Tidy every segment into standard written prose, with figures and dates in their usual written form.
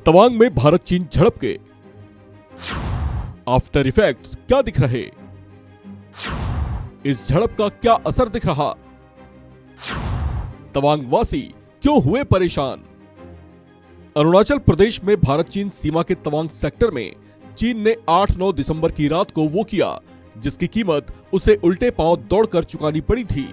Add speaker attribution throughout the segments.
Speaker 1: तवांग में भारत चीन झड़प के आफ्टर इफेक्ट्स क्या दिख रहे, इस झड़प का क्या असर दिख रहा, तवांग वासी क्यों हुए परेशान। अरुणाचल प्रदेश में भारत चीन सीमा के तवांग सेक्टर में चीन ने 8-9 दिसंबर की रात को वो किया जिसकी कीमत उसे उल्टे पांव दौड़कर चुकानी पड़ी थी।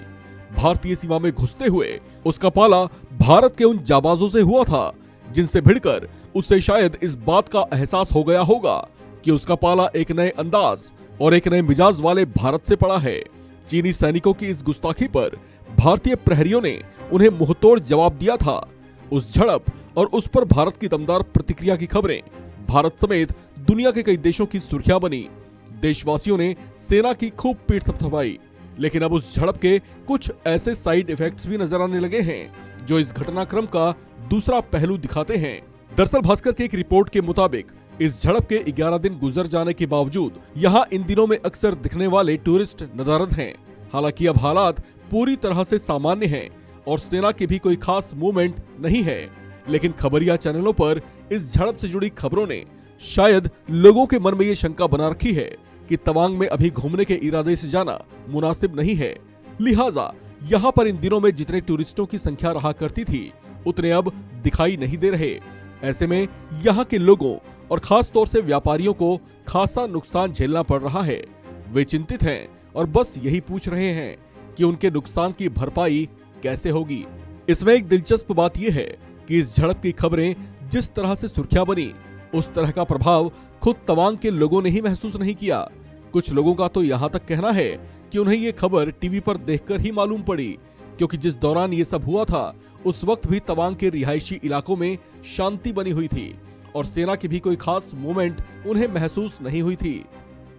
Speaker 1: भारतीय सीमा में घुसते हुए उसका पाला भारत के उन जाबाजों से हुआ था जिनसे भिड़कर उसे शायद इस बात का एहसास हो गया होगा कि उसका पाला एक नए अंदाज और एक नए मिजाज वाले भारत से पड़ा है। चीनी सैनिकों की इस गुस्ताखी पर भारतीय प्रहरियों ने उन्हें मुंहतोड़ जवाब दिया था। उस झड़प और उस पर भारत की दमदार प्रतिक्रिया की खबरें भारत समेत दुनिया के कई देशों की सुर्खियां बनी। देशवासियों ने सेना की खूब पीठ थपथपाई, लेकिन अब उस झड़प के कुछ ऐसे साइड इफेक्ट्स भी नजर आने लगे हैं जो इस घटनाक्रम का दूसरा पहलू दिखाते हैं। दरअसल भास्कर की एक रिपोर्ट के मुताबिक इस झड़प के 11 दिन गुजर जाने के बावजूद यहाँ इन दिनों में अक्सर दिखने वाले टूरिस्ट नदारद हैं। हालांकि अब हालात पूरी तरह से सामान्य हैं और सेना की भी कोई खास मूवमेंट नहीं है, लेकिन खबरिया चैनलों पर इस झड़प से जुड़ी खबरों ने शायद लोगों के मन में ये शंका बना रखी है कि तवांग में अभी घूमने के इरादे से जाना मुनासिब नहीं है। लिहाजा यहाँ पर इन दिनों में जितने टूरिस्टों की संख्या रहा करती थी उतने अब दिखाई नहीं दे रहे। ऐसे में यहाँ के लोगों और खास तौर से व्यापारियों को खासा नुकसान झेलना पड़ रहा है। वे चिंतित हैं और बस यही पूछ रहे हैं कि उनके नुकसान की भरपाई कैसे होगी। इसमें एक दिलचस्प बात यह है कि इस झड़प की खबरें जिस तरह से सुर्खियां बनी उस तरह का प्रभाव खुद तवांग के लोगों ने ही महसूस नहीं किया। कुछ लोगों का तो यहाँ तक कहना है कि उन्हें ये खबर टीवी पर देखकर ही मालूम पड़ी, क्योंकि जिस दौरान ये सब हुआ था उस वक्त भी तवांग के रिहायशी इलाकों में शांति बनी हुई थी और सेना की भी कोई खास मूवमेंट उन्हें महसूस नहीं हुई थी।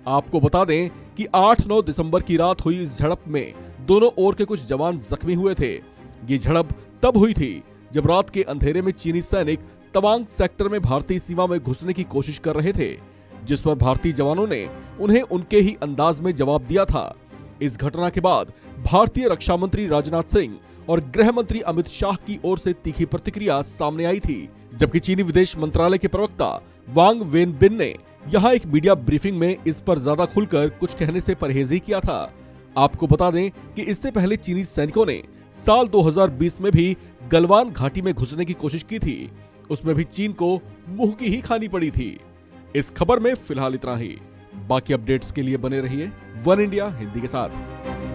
Speaker 1: आपको बता दें कि 8-9 दिसंबर की रात हुई इस झड़प में दोनों ओर के कुछ जवान जख्मी हुए थे। ये झड़प तब हुई थी जब रात के अंधेरे में चीनी सैनिक तवांग सेक्टर में भारतीय सीमा में घुसने की कोशिश कर रहे थे, जिस पर भारतीय जवानों ने उन्हें उनके ही अंदाज में जवाब दिया था। इस घटना के बाद भारतीय रक्षा मंत्री राजनाथ सिंह और गृह मंत्री अमित शाह की ओर से तीखी प्रतिक्रिया सामने आई थी, जबकि चीनी विदेश मंत्रालय के प्रवक्ता वांग वेनबिन ने यहाँ एक मीडिया ब्रीफिंग में इस पर ज्यादा खुलकर कुछ कहने से परहेज ही किया था। आपको बता दें कि इससे पहले चीनी सैनिकों ने साल 2020 में भी गलवान घाटी में घुसने की कोशिश की थी, उसमें भी चीन को मुंह की ही खानी पड़ी थी। इस खबर में फिलहाल इतना ही। बाकी अपडेट्स के लिए बने रहिए वन इंडिया हिंदी के साथ।